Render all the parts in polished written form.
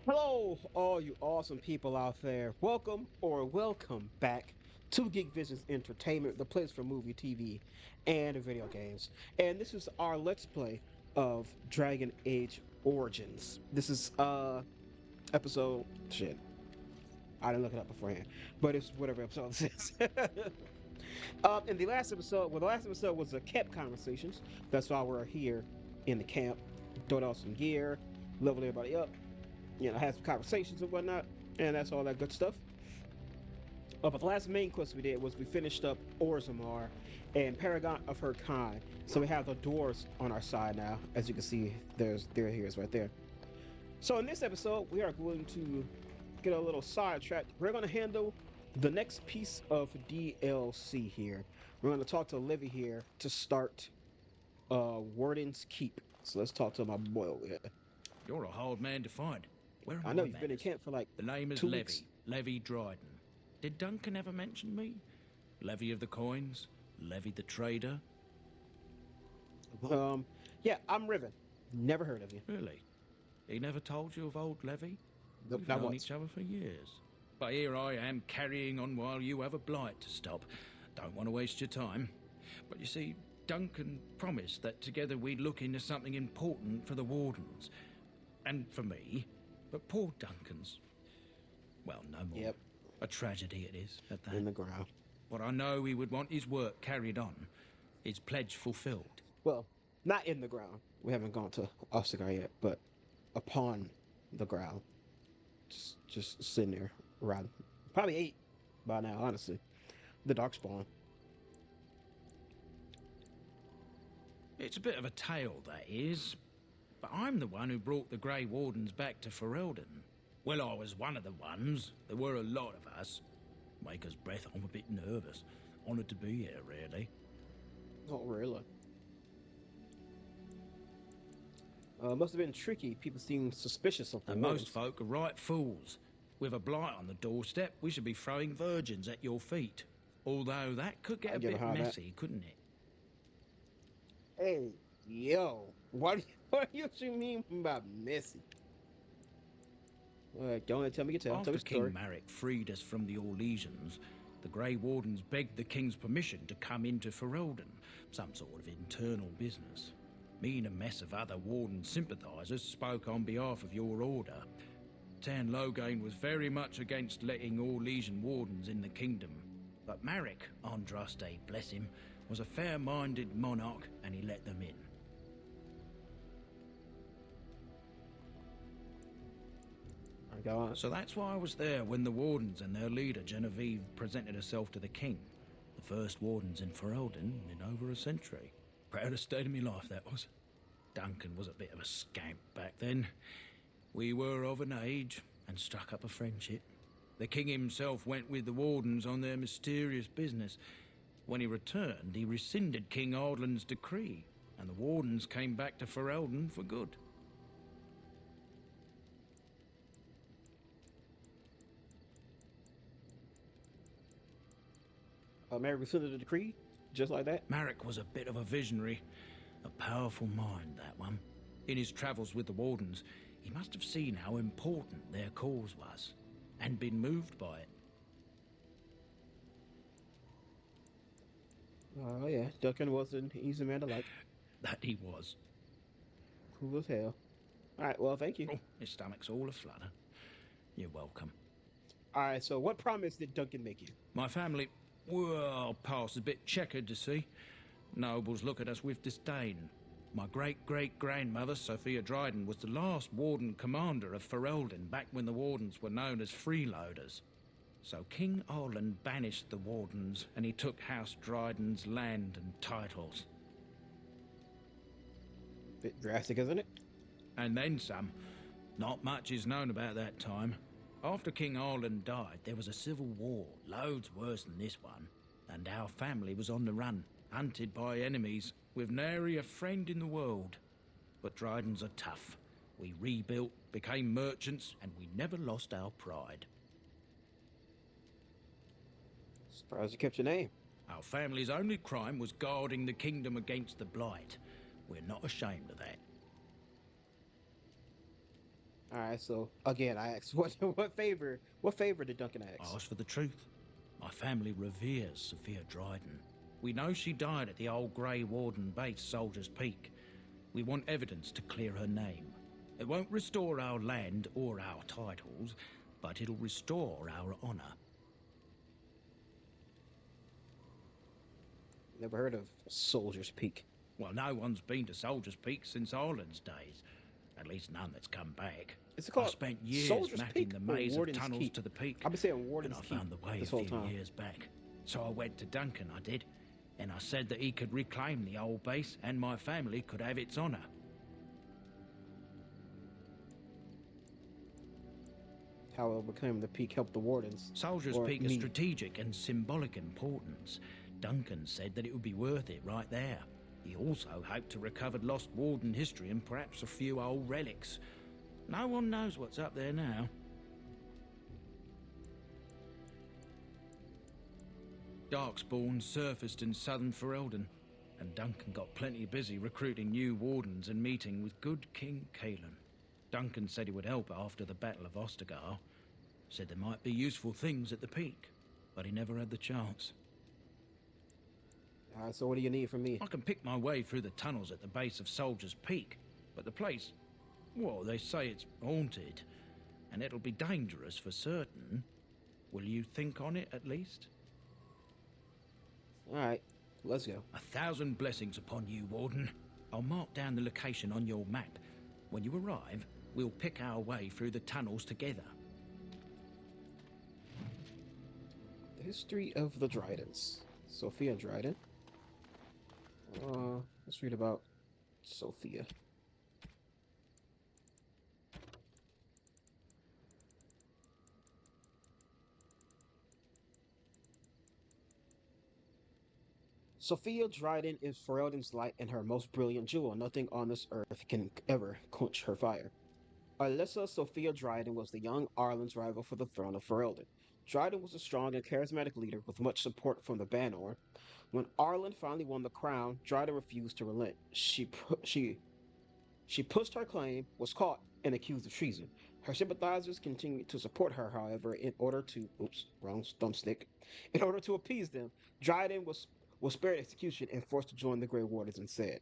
Hello, all you awesome people out there. Welcome back to Geek Visions Entertainment, the place for movie, TV, and video games. And this is our Let's Play of Dragon Age Origins. This is episode shit. I didn't look it up beforehand, but it's whatever episode this is. In the last episode, the last episode was the camp conversations. That's why we're here in the camp, throwing out some gear, level everybody up, had some conversations and whatnot, and that's all that good stuff. But the last main quest we did was we finished up Orzammar and Paragon of her kind. So we have the doors on our side now. As you can see, there he is right there. So in this episode, we are going to get a little sidetracked. We're going to handle the next piece of DLC here. We're going to talk to Livy here to start Warden's Keep. So let's talk to my boy over here. You're a hard man to find. Where are I know my you've been in manners? camp for like The name is 2 Levy. weeks. Levy Dryden. Did Duncan ever mention me? Levy of the coins? Levy the trader? Yeah, I'm Riven. Never heard of you. Really? He never told you of old Levy? Nope, We've not known once. each other for years. But here I am carrying on while you have a blight to stop. Don't want to waste your time. But you see, Duncan promised that together we'd look into something important for the Wardens. And for me. But poor Duncan's, well, no more. Yep, A tragedy it is, at that. in the ground. But I know he would want his work carried on, his pledge fulfilled. Well, not in the ground. We haven't gone to Ostagar yet, but upon the ground. Just sitting there, around. Probably 8 by now, honestly. The Darkspawn. It's a bit of a tale, that is. But I'm the one who brought the Grey Wardens back to Ferelden. Well, I was one of the ones. There were a lot of us. Maker's breath, I'm a bit nervous. Honoured to be here, really. Oh, really? Must have been tricky. People seem suspicious of the And Wardens. most folk are right fools. With a blight on the doorstep, we should be throwing virgins at your feet. Although that could get I a get bit behind that. messy, couldn't it? Hey, yo. What do you mean by messy? Don't tell me you tell. Tell After me the story. King Marek freed us from the Orlesians, the Grey Wardens begged the King's permission to come into Ferelden, some sort of internal business. Me and a mess of other Warden sympathisers spoke on behalf of your order. Tan Loghain was very much against letting Orlesian Wardens in the kingdom, but Marek, Andraste, bless him, was a fair-minded monarch and he let them in. Go on. So that's why I was there when the Wardens and their leader, Genevieve, presented herself to the king. The first Wardens in Ferelden in over a century. Proudest day of my life, that was. Duncan was a bit of a scamp back then. We were of an age and struck up a friendship. The king himself went with the Wardens on their mysterious business. When he returned, he rescinded King Ardland's decree, and the Wardens came back to Ferelden for good. Mary rescinded the decree, just like that. Marek was a bit of a visionary, a powerful mind, that one. In his travels with the Wardens, he must have seen how important their cause was, and been moved by it. Oh yeah, Duncan was an easy man to like. That he was. Cool as hell. All right, well, thank you. Oh, his stomach's all aflutter. You're welcome. All right, so what promise did Duncan make you? My family, well, past a bit checkered to see. Nobles look at us with disdain. My great-great-grandmother, Sophia Dryden, was the last Warden commander of Ferelden back when the Wardens were known as freeloaders. So King Arland banished the Wardens, and he took House Dryden's land and titles. Bit drastic, isn't it? And then some. Not much is known about that time. After King Arland died, there was a civil war, loads worse than this one. And our family was on the run, hunted by enemies, with nary a friend in the world. But Drydens are tough. We rebuilt, became merchants, and we never lost our pride. Surprised you kept your name. Our family's only crime was guarding the kingdom against the blight. We're not ashamed of that. All right. So again, I asked what favor did Duncan I ask? asked for the truth. My family reveres Sophia Dryden. We know she died at the old Grey Warden base, Soldier's Peak. We want evidence to clear her name. It won't restore our land or our titles, but it'll restore our honour. Never heard of Soldier's Peak. Well, no one's been to Soldier's Peak since Ireland's days. At least none that's come back. Is it I called spent years Soldier's mapping Peak the or maze of Warden's tunnels Keep? to the peak. I've been saying And Warden's I Keep found the way a this whole few time. years back. So I went to Duncan, I did. And I said that he could reclaim the old base and my family could have its honour. How overcoming the peak helped the Wardens. Soldier's or Peak me. is strategic and symbolic importance. Duncan said that it would be worth it right there. He also hoped to recover lost Warden history and perhaps a few old relics. No one knows what's up there now. Darkspawn surfaced in southern Ferelden, and Duncan got plenty busy recruiting new Wardens and meeting with good King Caelan. Duncan said he would help after the Battle of Ostergar. Said there might be useful things at the peak, but he never had the chance. All right. So what do you need from me? I can pick my way through the tunnels at the base of Soldier's Peak, but the place, well, they say it's haunted, and it'll be dangerous for certain. Will you think on it at least? All right. Let's go. 1,000 blessings upon you, Warden. I'll mark down the location on your map. When you arrive, we'll pick our way through the tunnels together. The history of the Drydens. Sophia Dryden. Let's read about Sophia. Sophia Dryden is Ferelden's light and her most brilliant jewel. Nothing on this earth can ever quench her fire. Alyssa Sophia Dryden was the young Arlen's rival for the throne of Ferelden. Dryden was a strong and charismatic leader with much support from the Banor. When Arlen finally won the crown, Dryden refused to relent. She pushed her claim, was caught, and accused of treason. Her sympathizers continued to support her, however, in order to wrong thumbstick. In order to appease them, Dryden was spared execution and forced to join the Grey Wardens instead.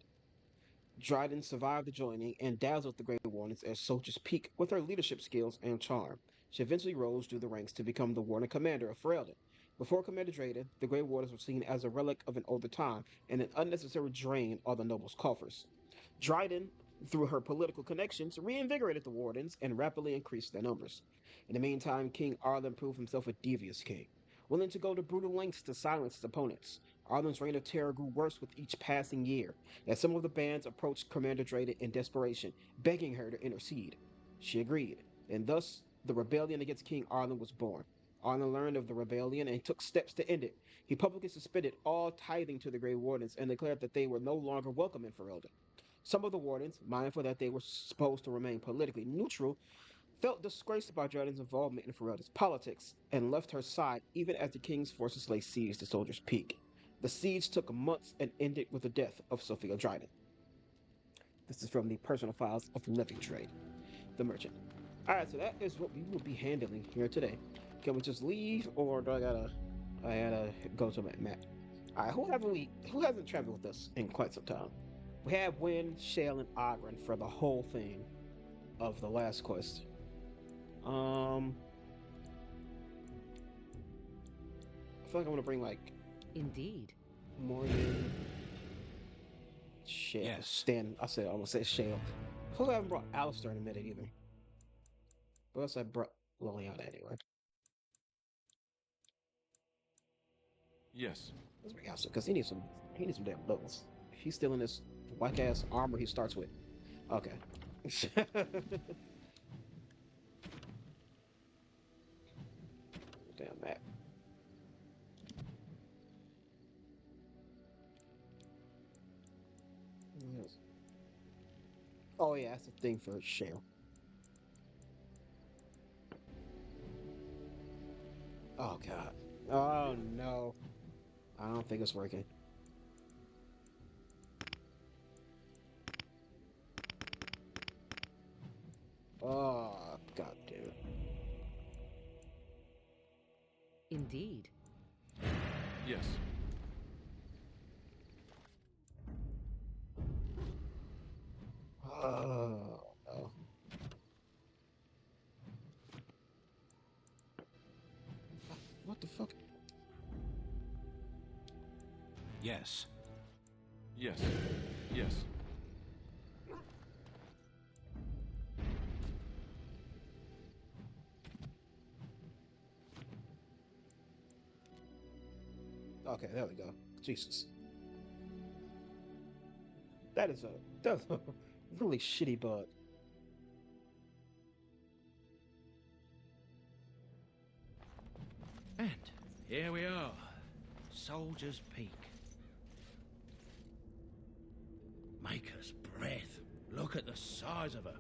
Dryden survived the joining and dazzled the Grey Wardens at Soldier's Peak with her leadership skills and charm. She eventually rose through the ranks to become the Warden Commander of Ferelden. Before Commander Drayden, the Grey Wardens were seen as a relic of an older time and an unnecessary drain on the nobles' coffers. Dryden, through her political connections, reinvigorated the Wardens and rapidly increased their numbers. In the meantime, King Arlen proved himself a devious king, willing to go to brutal lengths to silence his opponents. Arlen's reign of terror grew worse with each passing year, as some of the bands approached Commander Drayden in desperation, begging her to intercede. She agreed, and thus the rebellion against King Arlen was born. Arlen learned of the rebellion and took steps to end it. He publicly suspended all tithing to the Grey Wardens and declared that they were no longer welcome in Ferelden. Some of the Wardens, mindful that they were supposed to remain politically neutral, felt disgraced by Dryden's involvement in Ferelden's politics and left her side even as the king's forces lay siege to Soldier's Peak. The siege took months and ended with the death of Sophia Dryden. This is from the personal files of Living Trade, the merchant. Alright, so that is what we will be handling here today. Can we just leave or do I gotta go to my map? Alright, who hasn't traveled with us in quite some time? We have Wynn, Shale, and Ogren for the whole thing of the last quest. I feel like I want to bring like Indeed. Morgan, Shale. Yes. Stan, I almost said Shale. I feel like I haven't brought Alistair in a minute either. But else I brought Liliana anyway. Yes. Let's bring Alistair because he needs some damn levels. He's still in this whack ass armor he starts with. Okay. Damn map. Yes. Oh yeah, that's the thing for Shale. Oh god. Oh no. I don't think it's working. Oh indeed. Yes. Oh, no. What the fuck? Yes. Yes. Yes. Okay, there we go. Jesus. That's a really shitty bug. And here we are. Soldier's Peak. Maker's breath. Look at the size of her.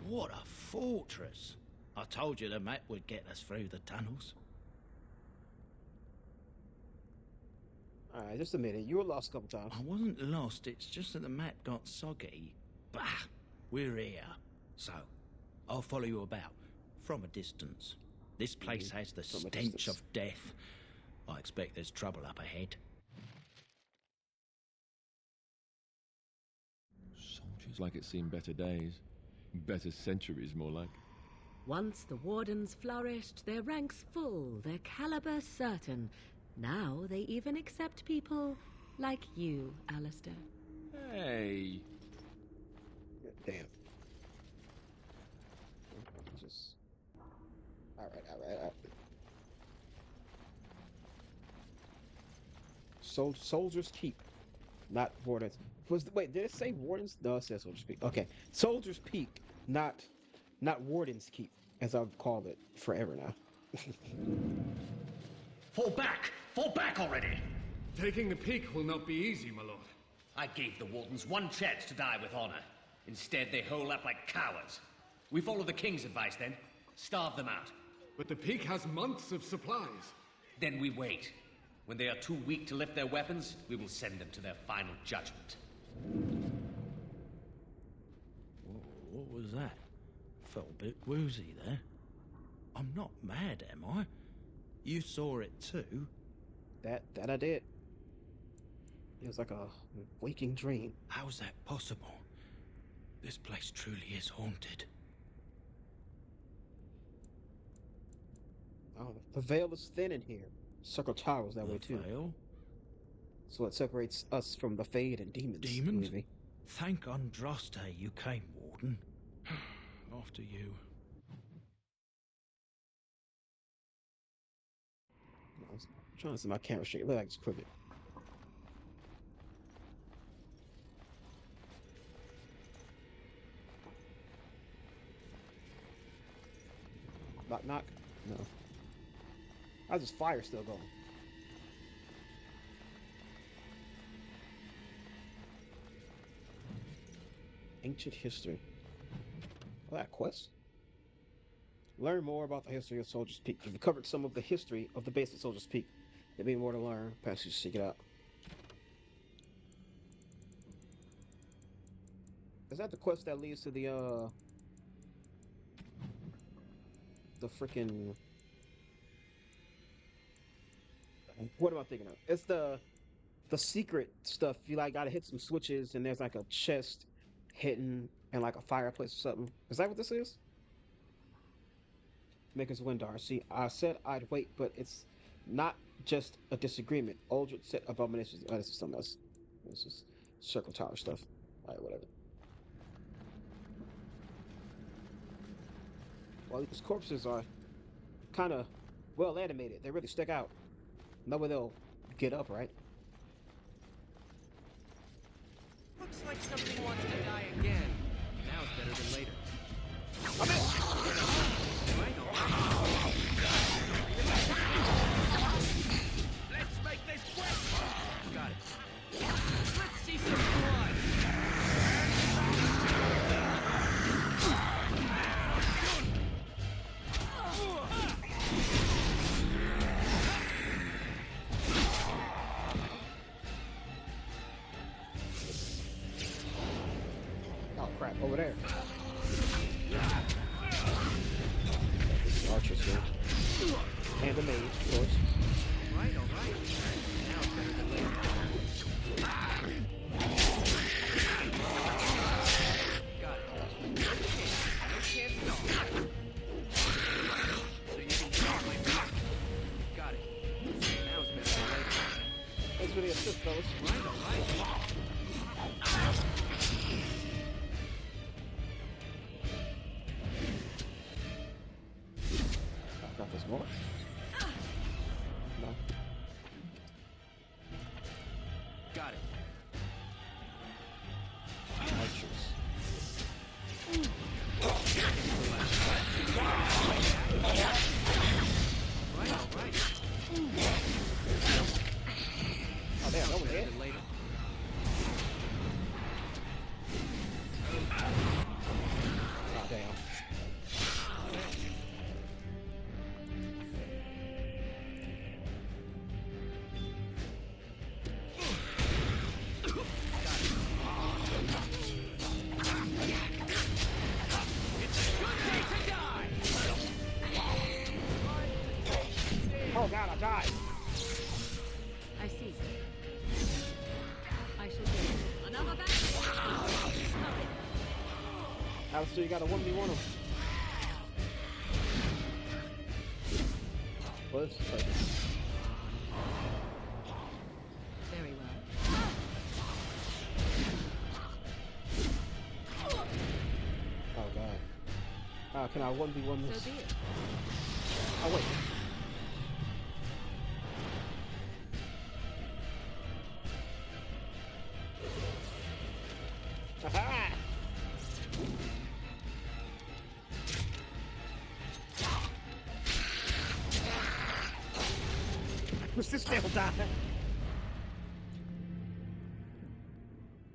What a fortress. I told you the map would get us through the tunnels. Alright, just a minute. You were lost a couple times. I wasn't lost, it's just that the map got soggy. Bah! We're here. So, I'll follow you about, from a distance. This place has the From a stench distance. of death. I expect there's trouble up ahead. Soldiers like it's seen better days. Better centuries, more like. Once the Wardens flourished, their ranks full, their caliber certain. Now they even accept people like you, Alistair. Hey! Damn. Just. Alright. Soldiers Keep, not Wardens. Wait, did it say Wardens? No, it says Soldiers Peak. Okay, Soldiers Peak, not Wardens Keep, as I've called it forever now. Fall back! Fall back already! Taking the peak will not be easy, my lord. I gave the Wardens one chance to die with honor. Instead, they hole up like cowards. We follow the King's advice then. Starve them out. But the peak has months of supplies. Then we wait. When they are too weak to lift their weapons, we will send them to their final judgment. What was that? Felt a bit woozy there. I'm not mad, am I? You saw it too? That I did. It was like a waking dream. How's that possible? This place truly is haunted. Oh, the veil is thin in here. Circle Tower's that way The too. veil? So it separates us from the Fade and demons. Demons? Maybe. Thank Andraste you came, Warden. After you. I was trying to see my camera straight. It looked like it's crooked. Knock knock. No. How's this fire still going? Ancient history. Oh, that quest. Learn more about the history of Soldier's Peak. We've covered some of the history of the base of Soldier's Peak. There'll be more to learn. Perhaps you should seek it out. Is that the quest that leads to the freaking... What am I thinking of? It's the secret stuff. You like gotta hit some switches and there's like a chest hidden in like a fireplace or something. Is that what this is? Maker's Windar. See, I said I'd wait, but it's not just a disagreement. Aldred said abominations. Oh, this is something else. This is Circle Tower stuff. Alright, whatever. Well, these corpses are kind of well animated. They really stick out. No way they'll get up, right? Looks like something wants to die again. Now it's better than later. Let's make this quick! Got it. Let's see some blood! Oh crap, over there. Archer's here. And the mage, of course. Right, all right. Now it's better than later. Got it. No chance. No chance at all. So you can start my back. Got it. Now it's better than later. Thanks for the assist, fellas. Right, all right. I got this more. No. Got it. Archers. Right, all right. Oh, damn, that was Better it. than later. Oh, damn. Oh, God, I died. I see. I shall get another battle. Alistair, you got a 1v1 him. Well, this is perfect. Very well. Oh, God. Can I 1v1 So this? be it. Oh, wait. Aha! Mr. Still die.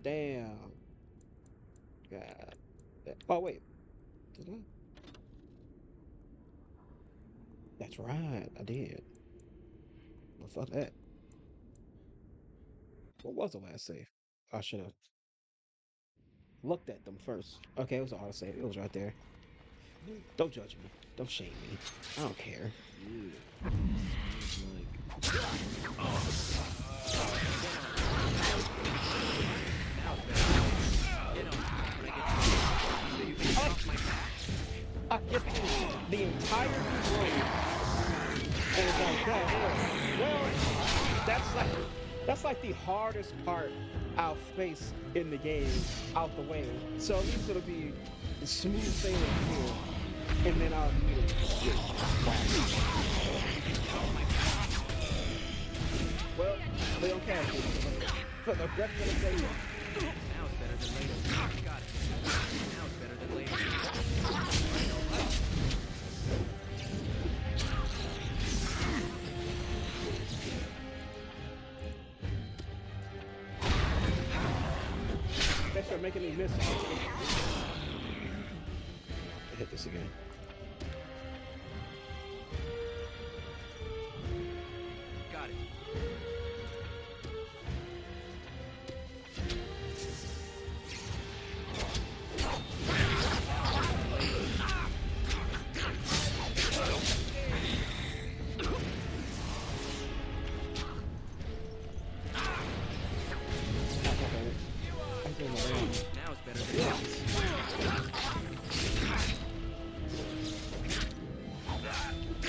Damn. God. Oh, wait. Did I? That's right. I did. Well, fuck that. What was the last save? I should have looked at them first. Okay, it was an auto save. It was right there. Don't judge me. Don't shame me. I don't care. Yeah. Smells Get on. When I get so you can get off my back. I get the entire room, and it's like, God, well, that's like the hardest part I'll face in the game out the way. So at least it'll be smooth sailing here, and then I'll immediately get well, they don't catch me for the rest of the day. Now it's better than later. Got it. Now it's better than later. Right, all right. They start making me miss. Hit this again. Got it. Now it's better than later.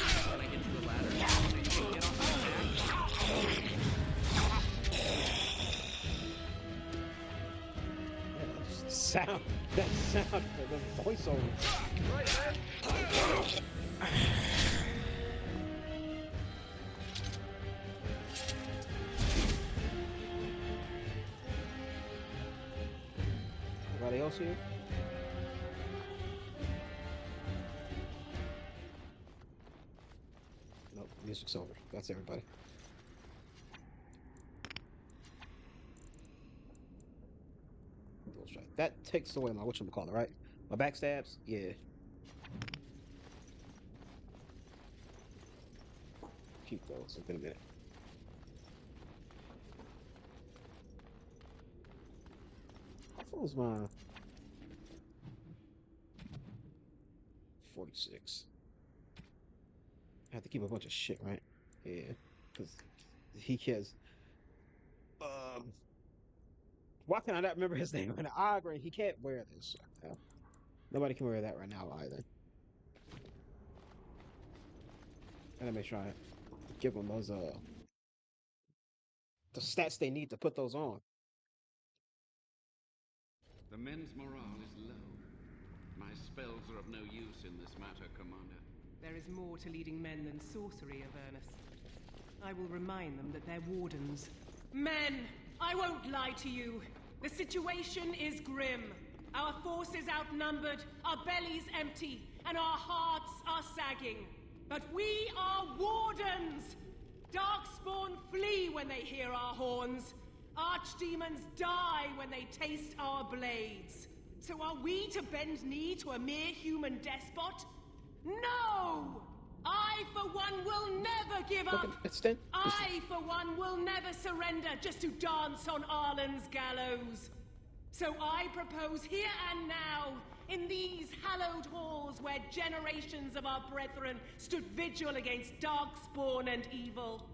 Can I get you a ladder so you can get off my back? Sound, that sound, the voiceover. Anybody else here? Nope, music's over. That's everybody. Dual strike. That takes away my whatchamacallit, right? My backstabs? Yeah. Keep those in a minute. How full is my 46? I have to keep a bunch of shit, right? Yeah, because he cares. Um, why can I not remember his name? And I agree, he can't wear this. Nobody can wear that right now either. Gotta make sure I give them those the stats they need to put those on. The men's morale is low. My spells are of no use in this matter, Commander. There is more to leading men than sorcery, Avernus. I will remind them that they're wardens. Men! I won't lie to you. The situation is grim. Our forces outnumbered, our bellies empty, and our hearts are sagging. But we are wardens! Darkspawn flee when they hear our horns. Archdemons die when they taste our blades. So are we to bend knee to a mere human despot? No! I, for one, will never give up! I, for one, will never surrender just to dance on Arlen's gallows. So I propose here and now, in these hallowed halls where generations of our brethren stood vigil against darkspawn and evil,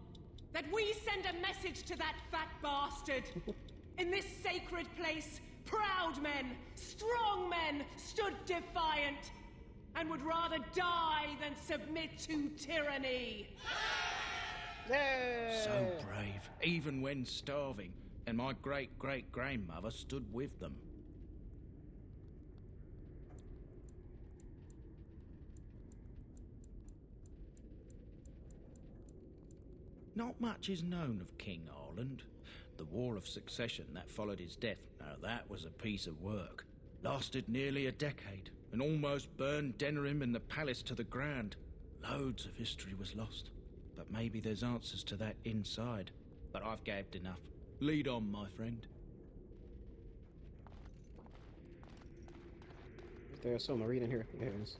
that we send a message to that fat bastard. In this sacred place, proud men, strong men stood defiant, and would rather die than submit to tyranny. So brave, even when starving, and my great-great-grandmother stood with them. Not much is known of King Arland. The War of Succession that followed his death, now that was a piece of work. Lasted nearly a decade, and almost burned Denerim and the palace to the ground. Loads of history was lost, but maybe there's answers to that inside. But I've gabbed enough. Lead on, my friend. There's some reading here. There it is.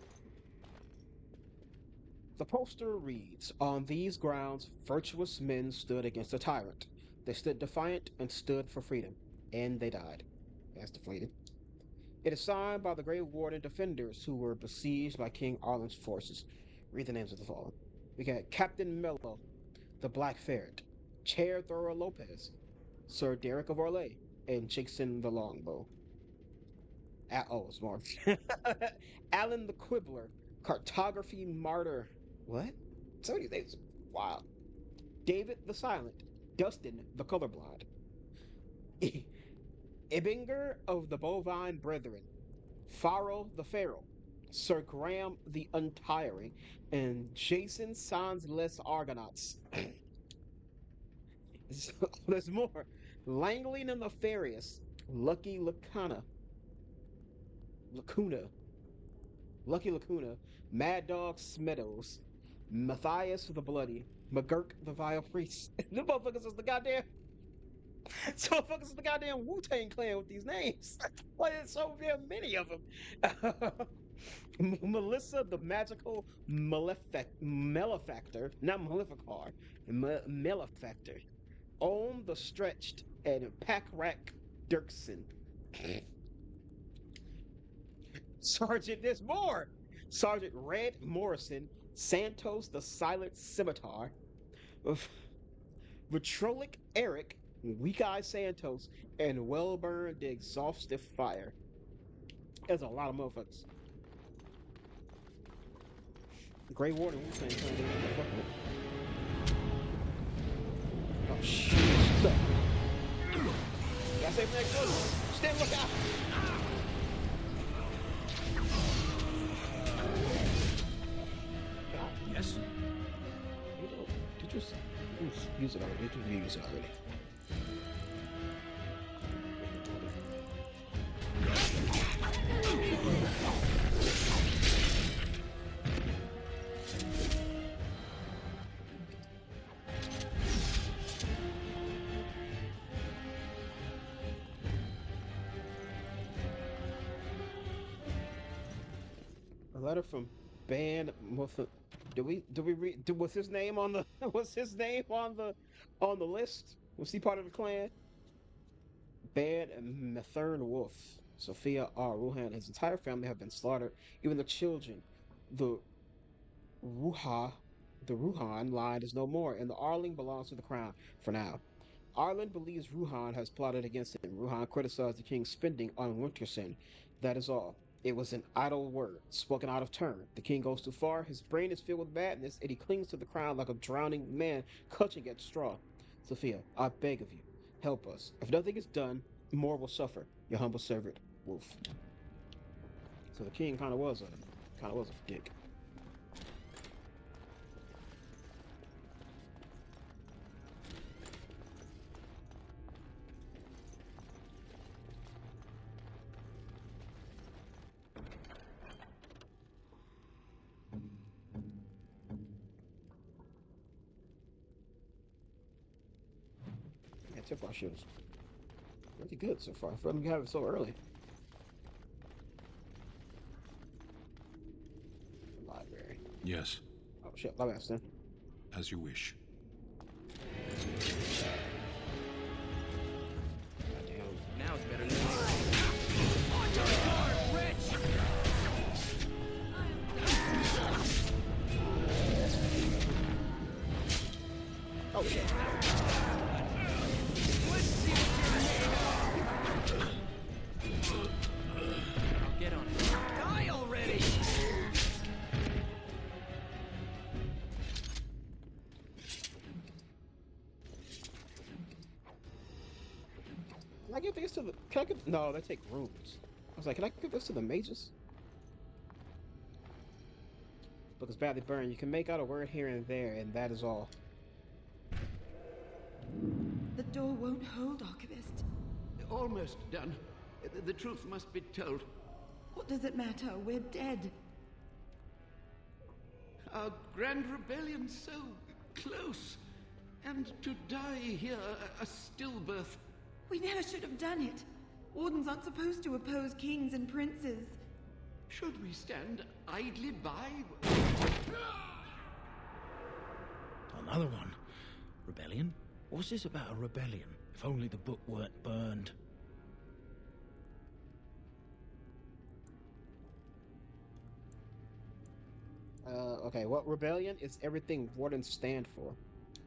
The poster reads, "On these grounds, virtuous men stood against a tyrant. They stood defiant and stood for freedom. And they died." As deflated. It is signed by the Grey Warden defenders who were besieged by King Arlen's forces. Read the names of the fallen. We got Captain Mello, the Black Ferret, Chair Thrower Lopez, Sir Derek of Orlais, and Jason the Longbow. Oh, it's more. Alan the Quibbler, Cartography Martyr. What? Some of these names. Wow. David the Silent, Dustin the Colorblind, Ibinger of the Bovine Brethren, Pharaoh the Pharaoh, Sir Graham the Untiring, and Jason Sans Les Argonauts. There's more. Langley the Nefarious, Lucky Lacuna, Mad Dog Smeadows, Matthias the Bloody, McGurk the Vile Priest. Them motherfuckers is the goddamn. Some motherfuckers is the goddamn Wu-Tang Clan with these names. Why there's so damn many of them? Melissa the Magical Malefactor, not Maleficar, Malefactor. Ohm the Stretched, and Packrack Dirksen. Sergeant, there's more! Sergeant Red Morrison, Santos the Silent Scimitar, Vitrolic Eric, Weak Eye Santos, and Wellburn the Exhaustive Fire. There's a lot of motherfuckers. Grey Warden, Wu-Tang Clan, they ain't fucking with. Oh shit. Gotta save the next one. Stand lookout. Yes? Did you use it already? Did you use it already? A letter from Ban Mufa. Do we read? Was his name on the? Was his name on the list? Was he part of the clan? Ban Methern Wolf, Sophia R. Ruhan, and his entire family have been slaughtered. Even the children, the Wuha, The Ruhan line is no more, and the Arling belongs to the crown for now. Arlen believes Ruhan has plotted against him. Ruhan criticized the king's spending on Wintersen. That is all. It was an idle word, spoken out of turn. The king goes too far, his brain is filled with madness, and he clings to the crown like a drowning man clutching at straw. Sophia, I beg of you, help us. If nothing is done, more will suffer. Your humble servant, Wolf. So the king kind of was a dick. Yeah, tip our shoes. Pretty good so far. For them to have it so early. Library. Yes, Oh shit, my bad, then. as you wish. Goddamn. Now it's better than On your guard, Rich! Oh shit. Let's see what you're made of! I'll get on it. Die already! Can I give this to the? Can I give? No, they take rooms. I was like, can I give this to the mages? Book is badly burned. You can make out a word here and there, and that is all. The door won't hold, Archivist. Almost done. The truth must be told. What does it matter? We're dead. Our grand rebellion so close. And to die here, a stillbirth. We never should have done it. Wardens aren't supposed to oppose kings and princes. Should we stand idly by? Another one. Rebellion? What's this about a rebellion? If only the book weren't burned. Okay, what rebellion is everything Wardens stand for?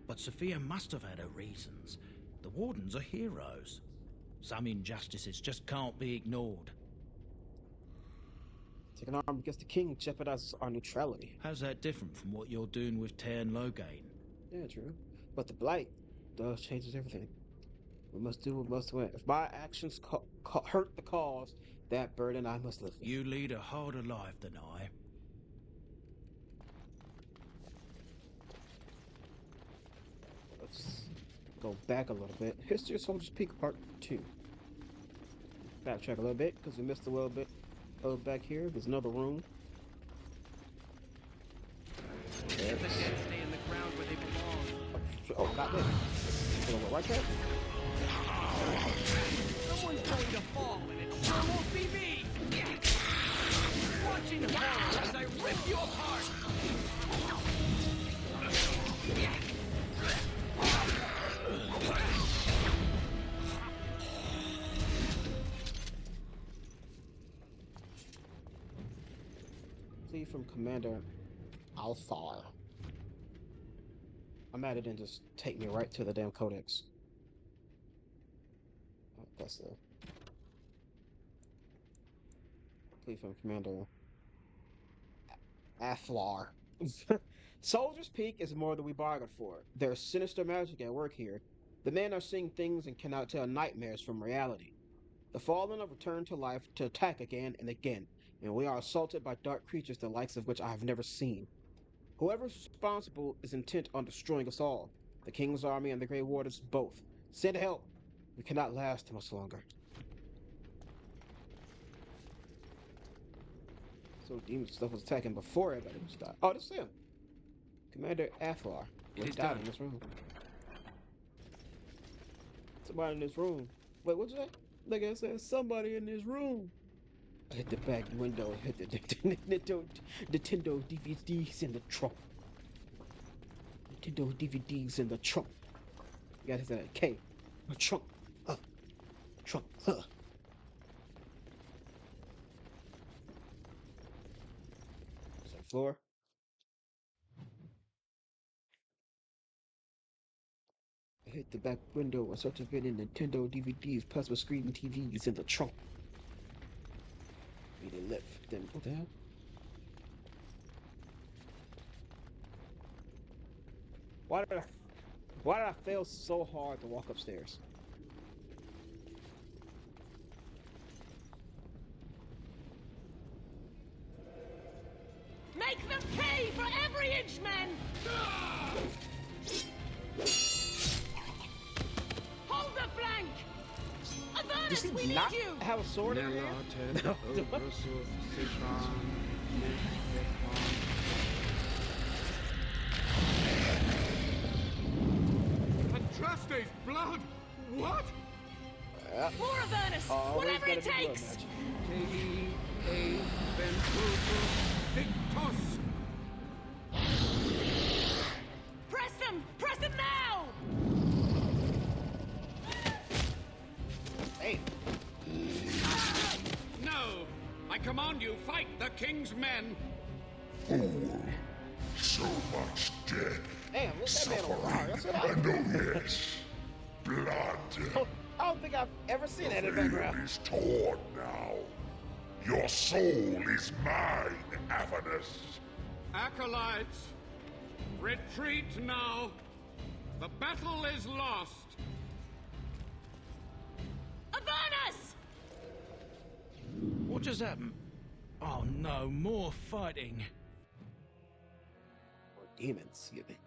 But Sophia must have had her reasons. The Wardens are heroes. Some injustices just can't be ignored. Taking arm against the king jeopardizes our neutrality. How's that different from what you're doing with Tern Loghain? Yeah, true. But the blight does changes everything. We must do what must win. If my actions hurt the cause, that burden I must live with. You lead a harder life than I. Let's go back a little bit. History of Soldier's Peak Part 2. Backtrack a little bit, because we missed a little bit. Oh, back here, there's another room. Let the dead stay in the ground where they belong. Oh, got this. Right there? Someone's going to fall, and it sure won't be me! Watching horror as I rip you apart! Plea from Commander Althar. I'm mad it didn't just take me right to the damn codex. Oh, that's the plea from Commander Athlar. Soldier's Peak is more than we bargained for. There's sinister magic at work here. The men are seeing things and cannot tell nightmares from reality. The fallen have returned to life to attack again and again, and we are assaulted by dark creatures the likes of which I have never seen. Whoever is responsible is intent on destroying us all. The King's army and the Grey Wardens both. Send help! We cannot last much longer. So demon stuff was attacking before everybody was died. Oh, this is him. Commander Athlar. It is died done. in this room. Somebody in this room. Wait, what's that? Like I said, somebody in this room. I hit the back window, hit the Nintendo DVDs in the trunk. Nintendo DVDs in the trunk. You gotta say that K. Trunk. Trunk. Is that floor? hit the back window and start to fit in Nintendo DVDs, plasma screen TVs in the trunk. We didn't lift them. What the hell? Why did I fail so hard to walk upstairs? Make them pay for every inch, men! Hold the flank! Does Avernus, we he need not you! have a sword in here? No. Andraste's blood! What? More Avernus! Always Whatever it gotta be blood takes! magic. Dei ventrosus victus! Press them! Press them now! Hey, No! I command you, fight the king's men! So much death, damn, look that man on fire. That's what and oh yes, blood. I don't think I've ever seen that in the Veil background. is torn now. Your soul is mine, Avernus. Acolytes, retreat now! The battle is lost! Avernus! What just happened? Oh no, more fighting. Or demons, you mean.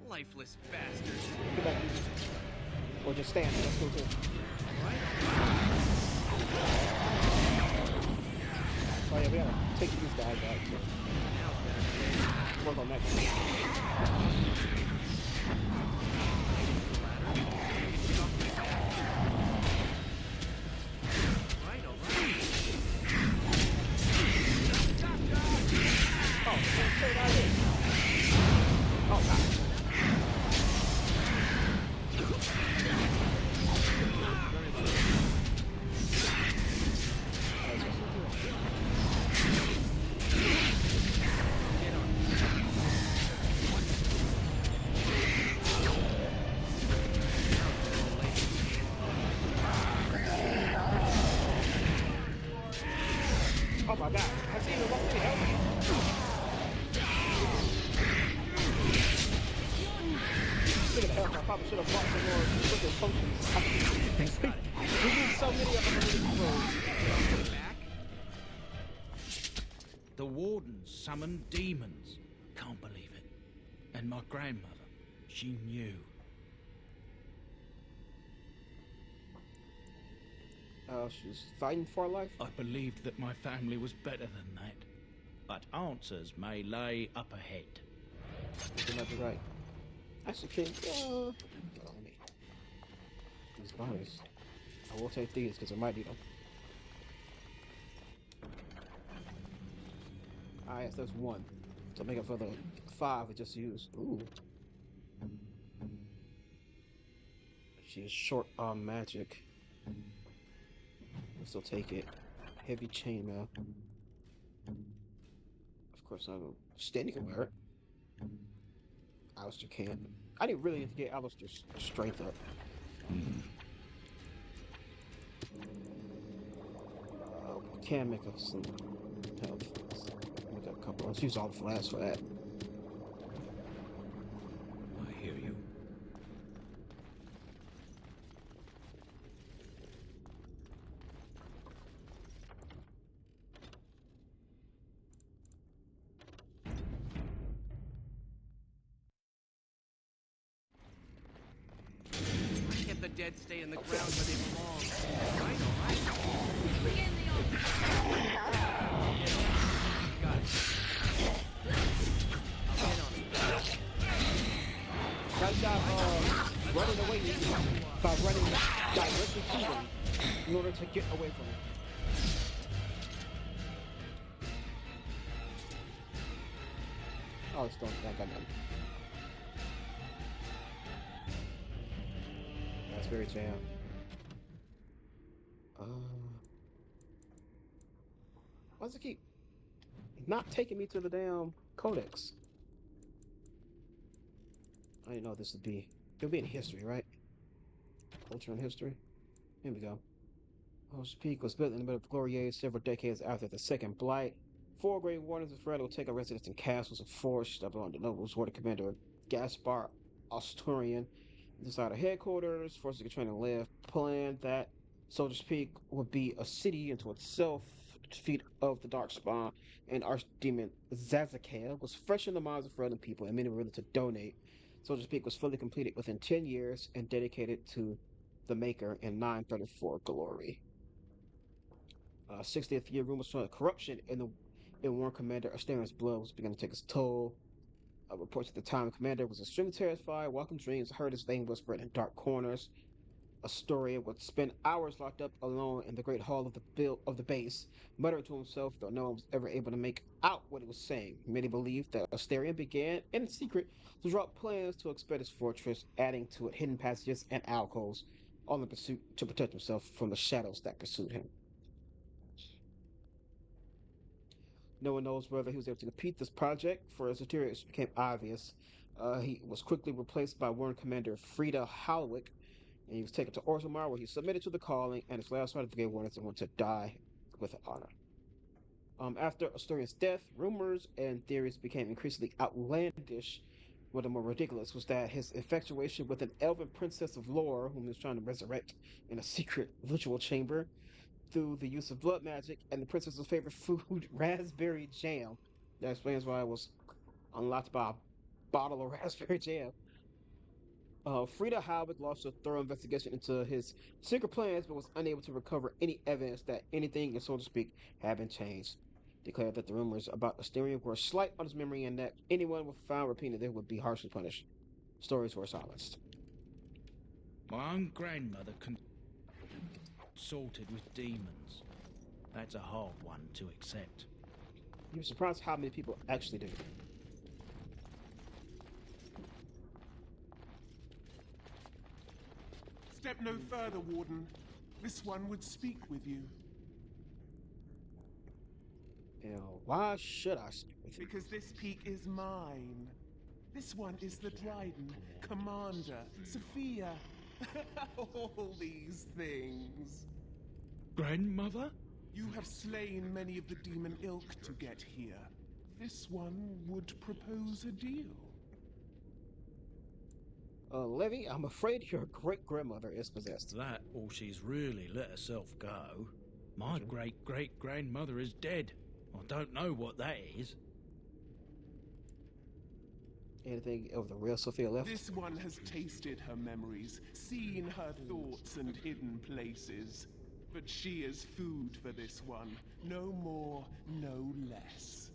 Lifeless bastard. Get back. Or just stand there. Let's go too. Oh yeah, we gotta take these guys out too. Work on that guy. Right, all right. Oh, straight out here. Oh, God. Oh my God, I see him already. Help me. Look at the health. I probably should have bought some more freaking potions. We need so many of them in this road. Back? The Wardens summoned demons. Can't believe it. And my grandmother, she knew. She was fighting for her life. I believed that my family was better than that. But answers may lay up ahead. You might be right. Actually, King, these bodies. I will take these because I might need them. Ah, yes, there's one. So make up for the 5 we just used. Ooh. She is short on magic. We'll still take it. Heavy chainmail. Of course, I'm standing can wear it. Alistair can't. I didn't really need to get Alistair's strength up. Can make up some health. Make up a couple. Let's use all the flasks for that. I hear you. Why can't the dead stay in the ground where they belong? Right, all right. Begin the open. Got it. I'll get on it. Nice job, running away by running directly to them in order to get away from them. Oh, it's don't think I got none. That's very jam. Why does it keep not taking me to the damn codex? I didn't know this would be It'll be in history, right? Culture and history. Here we go. Host Peak was built in the middle of the Glory Age several decades after the Second Blight. Four great wardens of Ferelden will take up residence in castles and forts that belong to nobles. Warden Commander Gaspar Asturian decided headquarters, forces to train and live. Planned that Soldier's Peak would be a city unto itself. Defeat of the Darkspawn and Archdemon Zazakel was fresh in the minds of Ferelden people, and many were willing to donate. Soldier's Peak was fully completed within 10 years and dedicated to the Maker in 934 glory. 60th year rumors showing corruption in Warren Commander Asterian's blood was beginning to take its toll. Reports at the time, Commander was extremely terrified. Walking dreams heard his name whispered in dark corners. Astoria would spend hours locked up alone in the great hall of the base, muttering to himself, though no one was ever able to make out what he was saying. Many believed that Asterian began, in secret, to draw up plans to expand his fortress, adding to it hidden passages and alcoves, all in pursuit to protect himself from the shadows that pursued him. No one knows whether he was able to complete this project, for as it became obvious, he was quickly replaced by Warren Commander Frida Halwick, and he was taken to Orzammar, where he submitted to the calling, and his last fight of the Grey Wardens and went to die with honor. After Asturian's death, rumors and theories became increasingly outlandish. One of the more ridiculous was that his infatuation with an elven princess of lore, whom he was trying to resurrect in a secret ritual chamber, through the use of blood magic and the princess's favorite food, raspberry jam. That explains why it was unlocked by a bottle of raspberry jam. Frida Halbig launched a thorough investigation into his secret plans, but was unable to recover any evidence that anything, in so to speak, had been changed. Declared that the rumors about Asterion were slight on his memory and that anyone found repeating them would be harshly punished. Stories were silenced. My own grandmother consorted with demons. That's a hard one to accept. You'd be surprised how many people actually do. Step no further, Warden. This one would speak with you. Why should I speak with you? Because this peak is mine. This one is the Dryden, Commander, Sophia. All these things. Grandmother? You have slain many of the demon ilk to get here. This one would propose a deal. Levy, I'm afraid your great-grandmother is possessed. That, or she's really let herself go. My great-great-grandmother is dead. I don't know what that is. Anything of the real Sophia left? This one has tasted her memories, seen her thoughts and hidden places. But she is food for this one. No more, no less.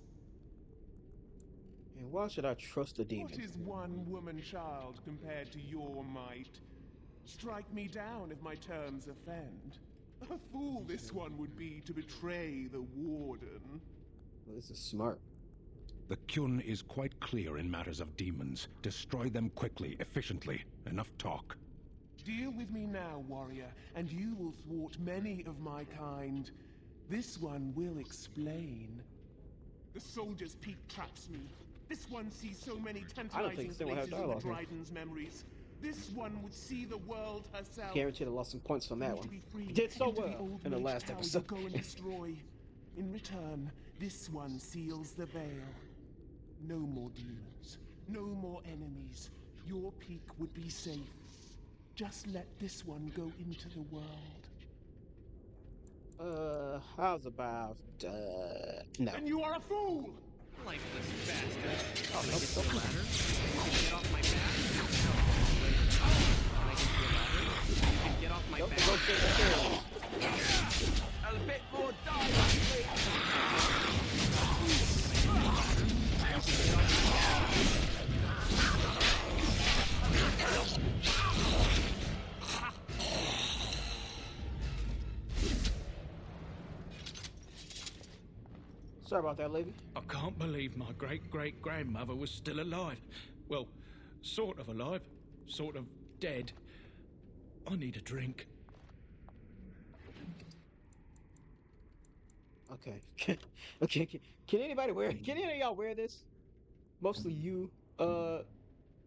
And why should I trust a demon? What is one woman child compared to your might? Strike me down if my terms offend. A fool this one would be to betray the Warden. Well, this is smart. The Kyun is quite clear in matters of demons. Destroy them quickly, efficiently. Enough talk. Deal with me now, warrior, and you will thwart many of my kind. This one will explain. The soldier's peak traps me. This one sees so many tantalizing places in the Dryden's memories. This one would see the world herself. Guaranteed I lost some points on that one. You did so well in the last episode. Go and destroy. In return, this one seals the veil. No more demons. No more enemies. Your peak would be safe. Just let this one go into the world. How's about, no. And you are a fool! Lifeless bastard. I'll make it so ladder. Get off my back. Can I get you a ladder? You can get off my back. A bit more dialogue, please. Sorry about that, lady. I can't believe my great-great-grandmother was still alive. Well, sort of alive, sort of dead. I need a drink. Okay. Okay. Can anybody wear? Can any of y'all wear this? Mostly you,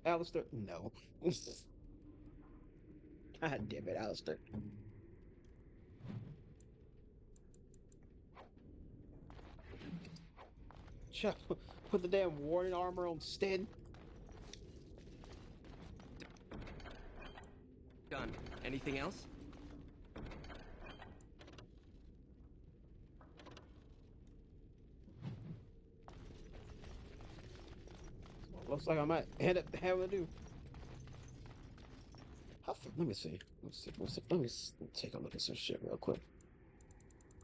Alistair. No. God damn it, Alistair. Chuck, put the damn warden armor on Sten. Done. Anything else? Looks like I might end up having to do. Let me see. Let me take a look at some shit real quick.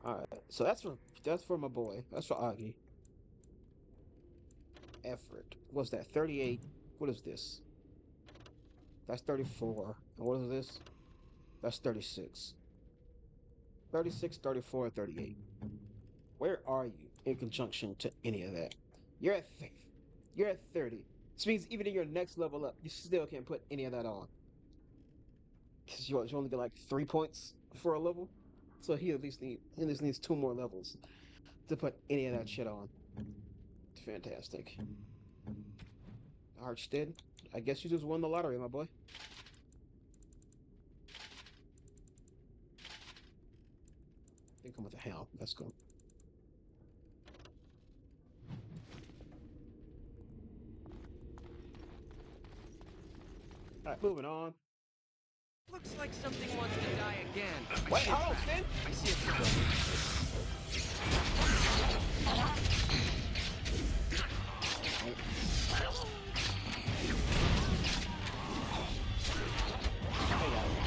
All right, so that's for my boy. That's for Augie. Effort. What's that? 38. What is this? That's 34. And what is this? That's 36. 36, 34, and 38. Where are you in conjunction to any of that? You're at you're at 30. This means even in your next level up, you still can't put any of that on. Because you only get like 3 points for a level. So he at least needs 2 more levels to put any of that shit on. Fantastic. Archstead, I guess you just won the lottery, my boy. They come with a helm. Let's go. All right, moving on. Looks like something wants to die again. Wait, hold on, Sten. I see it coming.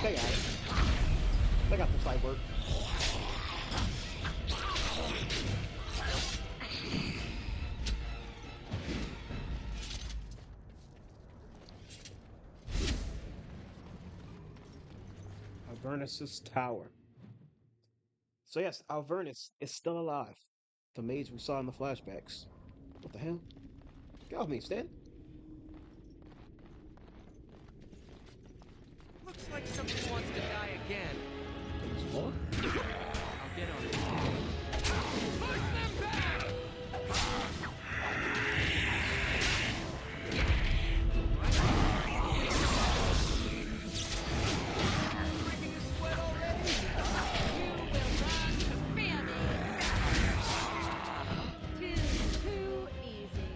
They got it. They got the side work. Avernus's tower. So yes, Avernus is still alive. The mage we saw in the flashbacks. What the hell? Get off me, Stan. Looks like something wants to die again. There's more? I'll get on it. Push them back! Breaking a sweat already? You will not fear me! Too easy.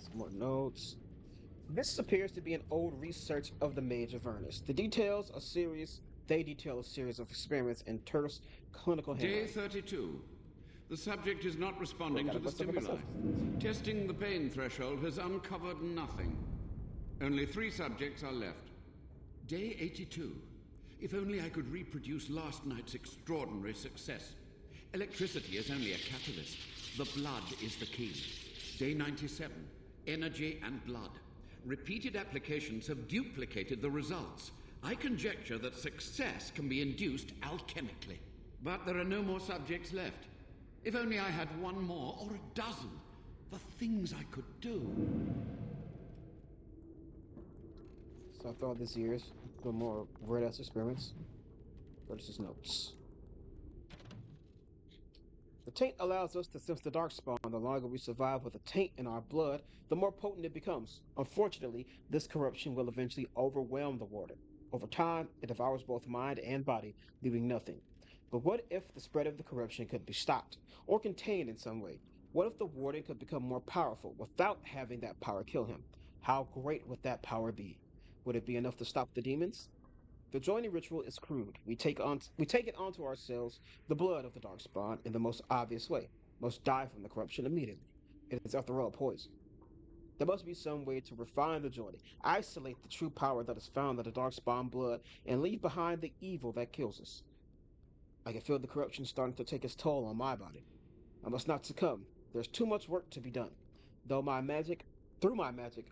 Some more notes. This appears to be an old research of the Mage Avernus. The details are serious. They detail a series of experiments in terse clinical Day handling. 32. The subject is not responding Gotta to the put something stimuli. Testing the pain threshold has uncovered nothing. Only 3 subjects are left. Day 82. If only I could reproduce last night's extraordinary success. Electricity is only a catalyst. The blood is the key. Day 97. Energy and blood. Repeated applications have duplicated the results. I conjecture that success can be induced alchemically. But there are no more subjects left. If only I had 1 more or a dozen. The things I could do. So after all these years, no more weird ass experiments. Versus notes. The taint allows us to sense the darkspawn. The longer we survive with the taint in our blood, the more potent it becomes. Unfortunately, this corruption will eventually overwhelm the warden. Over time, it devours both mind and body, leaving nothing. But what if the spread of the corruption could be stopped or contained in some way? What if the warden could become more powerful without having that power kill him? How great would that power be? Would it be enough to stop the demons? The joining ritual is crude. We take it onto ourselves, the blood of the darkspawn, in the most obvious way. Must die from the corruption immediately. It is after all poison. There must be some way to refine the joining, isolate the true power that is found in the darkspawn blood, and leave behind the evil that kills us. I can feel the corruption starting to take its toll on my body. I must not succumb. There's too much work to be done. Through my magic,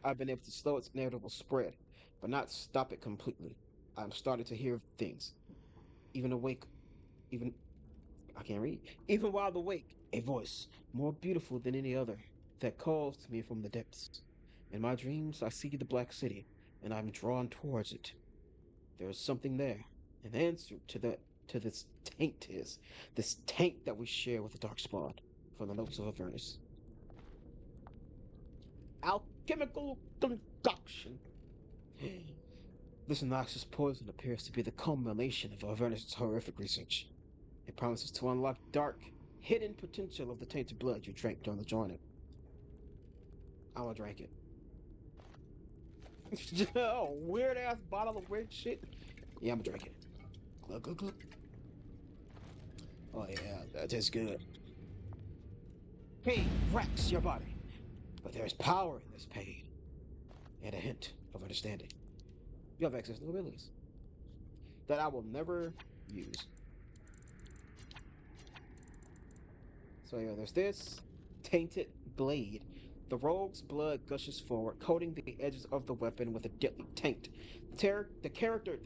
I've been able to slow its inevitable spread, but not stop it completely. I'm starting to hear things. Even awake, even I can't read. Even while awake, a voice more beautiful than any other that calls to me from the depths. In my dreams, I see the Black City, and I'm drawn towards it. There is something there, an answer to this this taint that we share with the Darkspawn. From the notes of Avernus. alchemical concoction. This noxious poison appears to be the culmination of Avernus' horrific research. It promises to unlock dark, hidden potential of the tainted blood you drank during the joining. I'm gonna drink it. Oh, weird ass bottle of weird shit. Yeah, I'm gonna drink it. Glug, glug, glug. Oh yeah, that tastes good. Pain racks your body, but there is power in this pain, and a hint of understanding. You have access to abilities that I will never use. So yeah, there's this tainted blade. The rogue's blood gushes forward, coating the edges of the weapon with a deadly taint. The character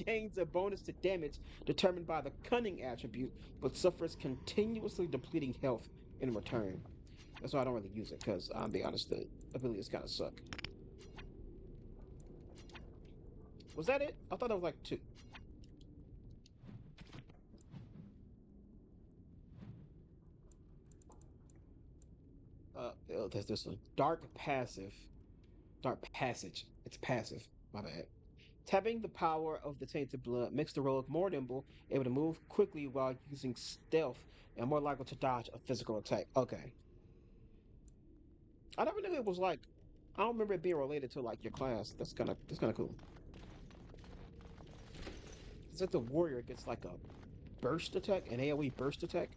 gains a bonus to damage determined by the cunning attribute, but suffers continuously depleting health in return. That's why I don't really use it, because I'll be honest, the abilities kind of suck. Was that it? I thought it was like 2. There's this one. Dark passive. Dark passage. It's passive. My bad. Tapping the power of the tainted blood makes the rogue more nimble, able to move quickly while using stealth, and more likely to dodge a physical attack. Okay. I never knew it was like. I don't remember it being related to like your class. That's kind of cool. It's like the warrior gets like a burst attack, an AOE burst attack.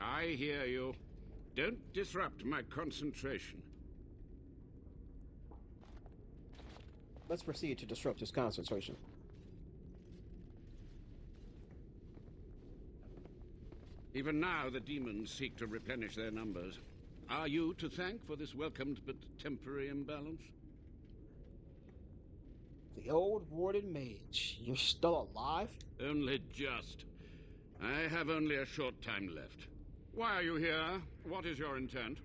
I hear you. Don't disrupt my concentration. Let's proceed to disrupt his concentration. Even now, the demons seek to replenish their numbers. Are you to thank for this welcomed but temporary imbalance? The old Warden mage. You're still alive? Only just. I have only a short time left. Why are you here? What is your intent?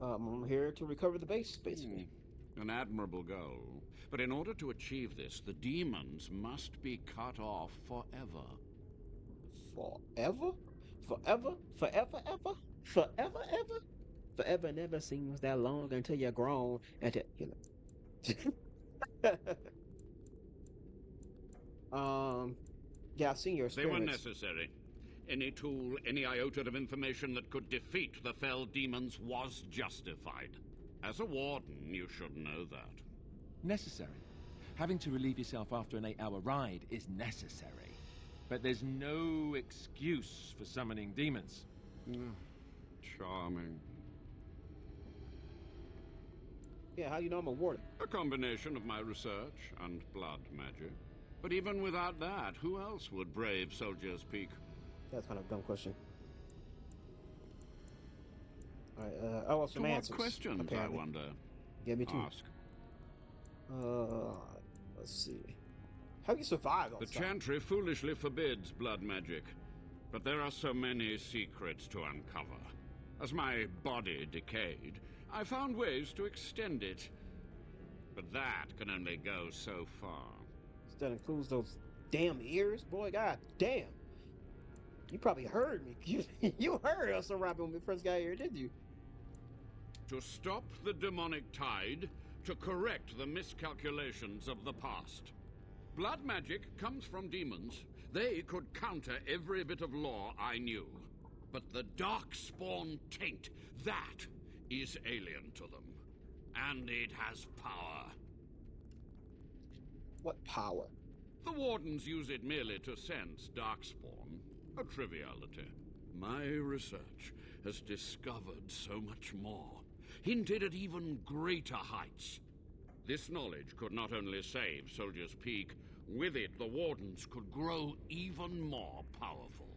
I'm here to recover the base, basically. An admirable goal. But in order to achieve this, the demons must be cut off forever. Forever? Forever? Forever ever? Forever ever? Forever never seems that long until you're grown and yeah, I've seen your They were experiments. necessary. Any tool, any iota of information that could defeat the fell demons was justified. As a warden, you should know that. Necessary. Having to relieve yourself after an 8-hour ride is necessary. But there's no excuse for summoning demons. Charming. Yeah, how do you know I'm a warden? A combination of my research and blood magic. But even without that, who else would brave Soldier's Peak? That's kind of a dumb question. Alright, I want some To what answers. questions, apparently. I wonder? Yeah, me too. Ask. Let's see. How do you survive all The this time? Chantry foolishly forbids blood magic. But there are so many secrets to uncover. As my body decayed, I found ways to extend it. But that can only go so far. That includes those damn ears? Boy, god damn. You probably heard me. You heard us around when we first got here, didn't you? To stop the demonic tide, to correct the miscalculations of the past. Blood magic comes from demons. They could counter every bit of law I knew. But the Darkspawn taint, that is alien to them. And it has power. What power? The Wardens use it merely to sense Darkspawn. A triviality. My research has discovered so much more. Hinted at even greater heights. This knowledge could not only save Soldier's Peak, with it the Wardens could grow even more powerful.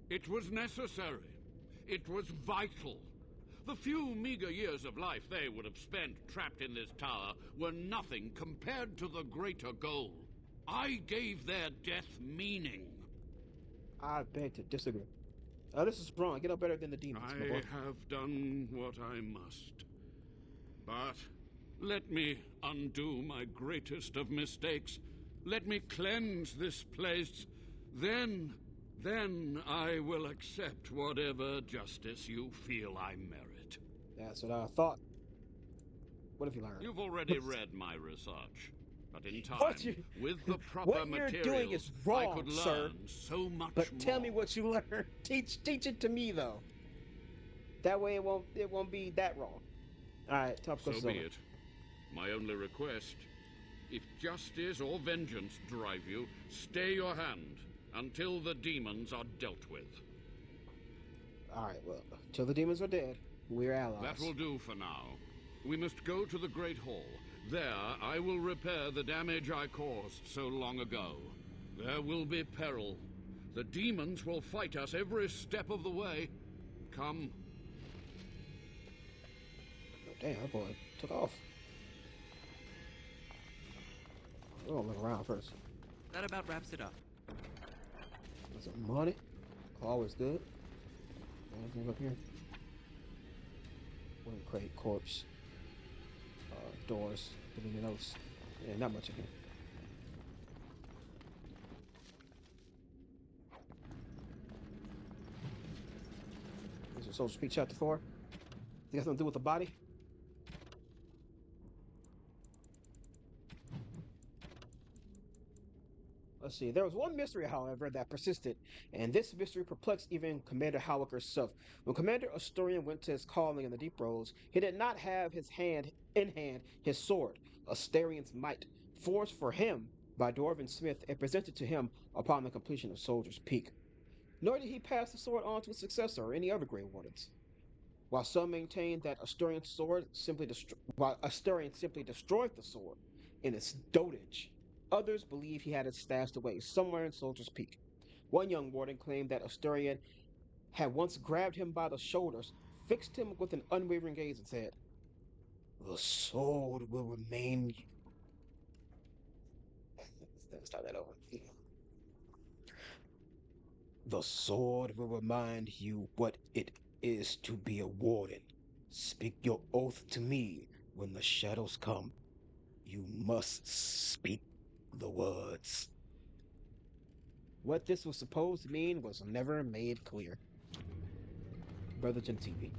It was necessary. It was vital. The few meager years of life they would have spent trapped in this tower were nothing compared to the greater goal. I gave their death meaning. I beg to disagree. This is wrong. Get up better than the demons, my I boy. have done what I must. But let me undo my greatest of mistakes. Let me cleanse this place. Then I will accept whatever justice you feel I merit. That's what I thought. What have you learned? You've already read my research. But in What time, you, with the proper what you're materials, doing is I wrong, could sir. learn so much But more. tell me what you learned. Teach it to me though. That way it won't be that wrong. All right, top So goes be over. it. My only request, if justice or vengeance drive you, stay your hand until the demons are dealt with. All right, well, till the demons are dead, we're allies. That will do for now. We must go to the Great Hall. There, I will repair the damage I caused so long ago. There will be peril. The demons will fight us every step of the way. Come. Oh, damn, that boy took off. We're gonna look around first. That about wraps it up. There's some money. Always good. Anything up here? Wooden crate, corpse. Doors. Deleting notes. Yeah, not much in here. This is Social Speak Chapter 4. It got something to do with the body? Let's see. There was one mystery, however, that persisted, and this mystery perplexed even Commander Halleck herself. When Commander Asturian went to his calling in the Deep Roads, he did not have his hand his sword, Asturian's might, forged for him by Dwarven Smith and presented to him upon the completion of Soldier's Peak. Nor did he pass the sword on to his successor or any other Grey Wardens. While some maintained that Asturian simply destroyed the sword in its dotage, others believe he had it stashed away somewhere in Soldier's Peak. One young warden claimed that Asturian had once grabbed him by the shoulders, fixed him with an unwavering gaze, and said, "The sword will remain." Let's start that over. The sword will remind you what it is to be a warden. Speak your oath to me when the shadows come. You must speak the words. What this was supposed to mean was never made clear. Brother Gentili.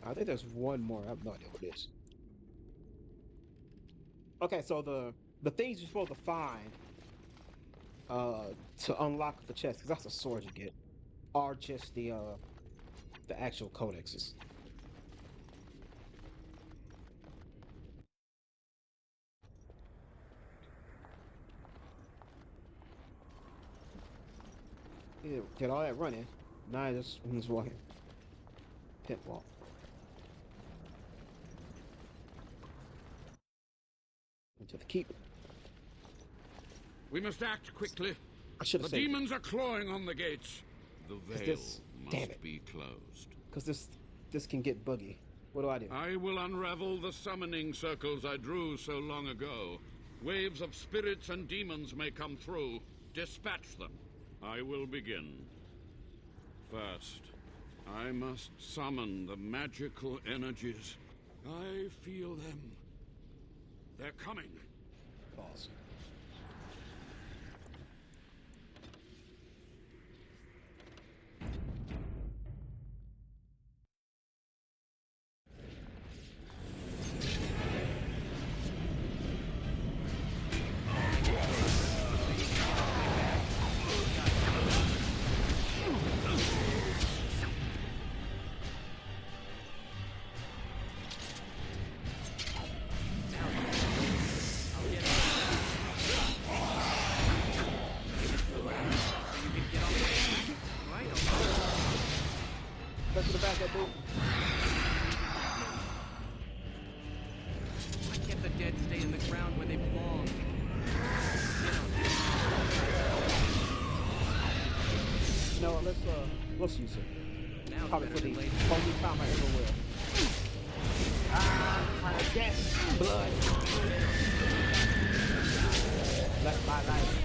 I think there's one more. I have no idea what it is. Okay, so the things you're supposed to find to unlock the chest, because that's the sword you get, are just the actual codexes. Yeah, did all that running. Now I just walking. Pit wall. Into the keep. We must act quickly. I should have The said demons are clawing on the gates. The veil damn must it. be closed. Because this can get buggy. What do I do? I will unravel the summoning circles I drew so long ago. Waves of spirits and demons may come through. Dispatch them. I will begin. First, I must summon the magical energies. I feel them. They're coming. Pause. Back to the back, that dude. Why can't the dead stay in the ground where they belong? No, let's use it. Now Probably better for the than later. only time I ever will. Yes, blood. Left my life.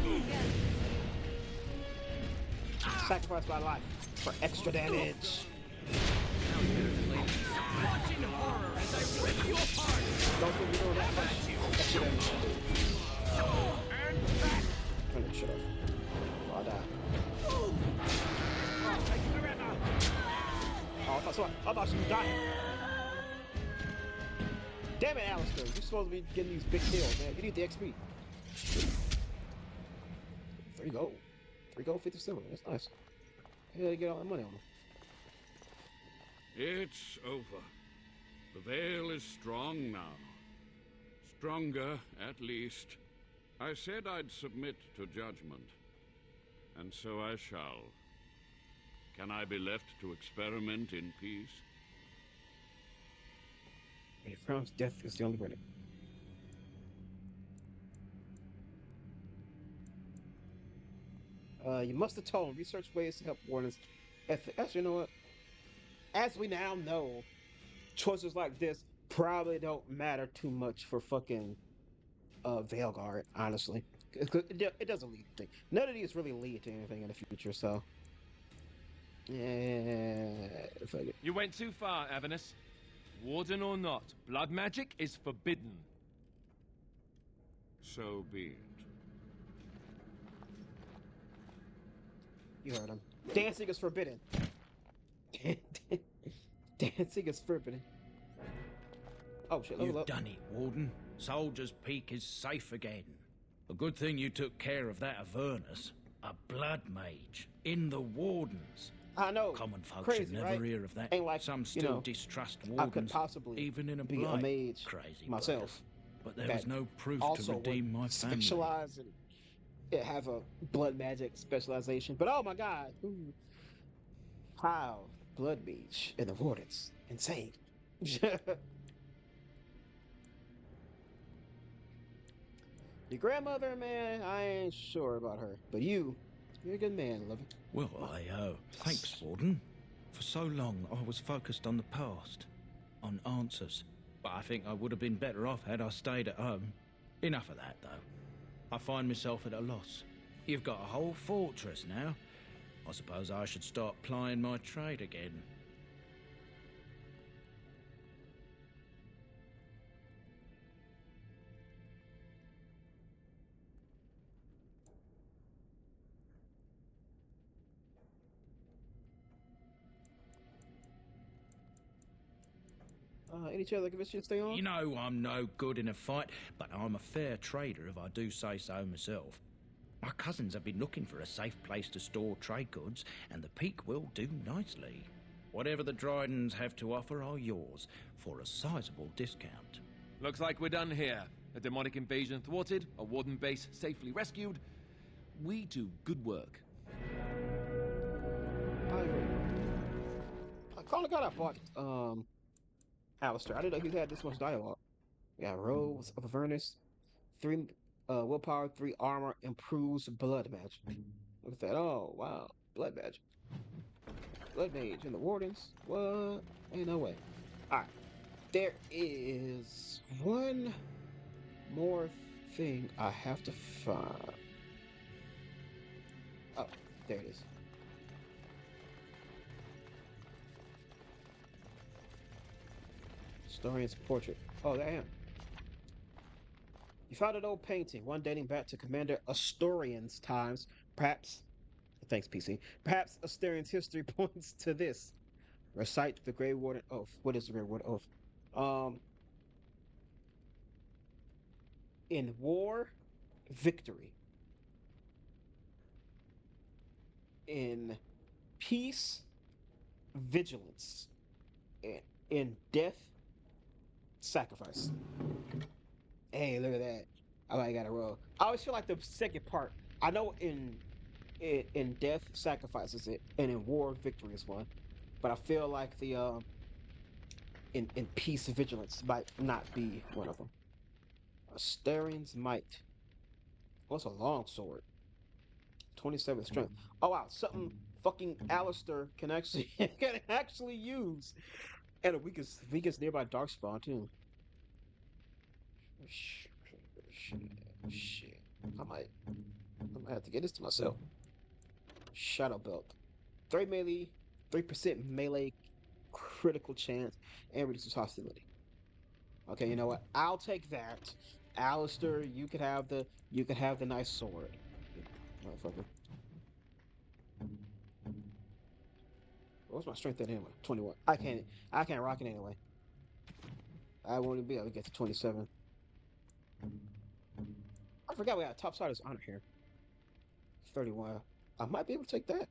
Sacrifice my life for extra damage. Now better than later. Watching horror as I rip you apart! Don't think you're doing that much. That shit ain't turn that shit off. Or I'll die. Oh, I thought she was dying. Damn it, Alistair. You're supposed to be getting these big kills, man. You need the XP. 3 gold. 3 gold, 50 silver. That's nice. How did you get all that money on them? It's over. The veil is strong now. Stronger, at least. I said I'd submit to judgment. And so I shall. Can I be left to experiment in peace? He frowns, death is the only verdict. You must atone. Research ways to help wardens. Actually, you know what? As we now know, choices like this probably don't matter too much for fucking Veilguard, honestly. It doesn't lead to anything. None of these really lead to anything in the future, so. Yeah, fuck it. You went too far, Avernus. Warden or not, blood magic is forbidden. So be it. You heard him. Dancing is forbidden. Dancing is forbidden. Oh shit, level You've up. done it, Warden. Soldier's Peak is safe again. A good thing you took care of that Avernus. A blood mage in the Wardens. I know. Common folks Crazy, should never right? hear of that. Ain't like, Some you still know, distrust I could Wardens, possibly even in a be a blight. mage Crazy myself. buggers. But there was no proof to Also redeem would my family. specialize and have a blood magic specialization. But oh my god. Ooh. How? Blood mage in the Wardens. Insane. Your grandmother, man, I ain't sure about her. But you're a good man, lover. Well, thanks, Warden. For so long, I was focused on the past, on answers. But I think I would have been better off had I stayed at home. Enough of that, though. I find myself at a loss. You've got a whole fortress now. I suppose I should start plying my trade again. Any chance I can this shit stay on? You know I'm no good in a fight, but I'm a fair trader if I do say so myself. My cousins have been looking for a safe place to store trade goods, and the Peak will do nicely. Whatever the Drydens have to offer are yours, for a sizable discount. Looks like we're done here. A demonic invasion thwarted, a Warden base safely rescued. We do good work. I kinda got I bought Alistair. I didn't know he had this much dialogue. We got Rose of Avernus, 3 willpower, 3 armor, improves blood magic. Look at that. Oh wow. Blood magic. Blood mage in the Wardens? What? Ain't no way. Alright. There is one more thing I have to find. Oh, there it is. Historian's portrait. Oh, there I am. You found an old painting, one dating back to Commander Astorian's times. Perhaps, thanks PC, perhaps Astorian's history points to this. Recite the Grey Warden Oath. What is the Grey Warden Oath? In war, victory. In peace, vigilance. In death, sacrifice. Hey, look at that. I got a roll. I always feel like the second part. I know in death, sacrifice is it, and in war, victory is one. But I feel like the in peace, vigilance might not be one of them. Asterian's might. What's a long sword? 27 strength. Oh wow, something fucking Alistair can actually use. And a weakest nearby darkspawn too. Shit. I might have to get this to myself. Shadow belt. 3% melee critical chance and reduces hostility. Okay, you know what? I'll take that. Alistair, you could have the nice sword. Motherfucker. What's my strength at anyway? 21. I can't rock it anyway. I won't even be able to get to 27. I forgot we got top side honor here. 31. I might be able to take that.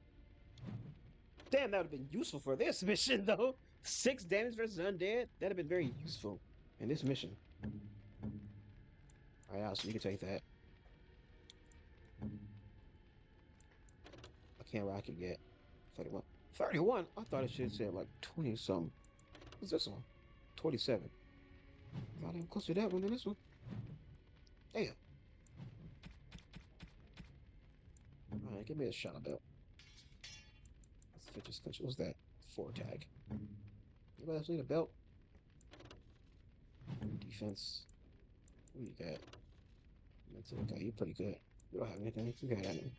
Damn, that would have been useful for this mission though. 6 damage versus undead. That'd have been very useful in this mission. Alright, Alistair, you can take that. I can't rock it yet. 31. 31? I thought it should have said like 20 something. What's this one? 27. Not even close to that one than this one. Damn. Alright, give me a shot belt. What's that? 4 tag. Anybody else need a belt? Defense. What you got? That's okay, you're pretty good. You don't have anything. You got anything.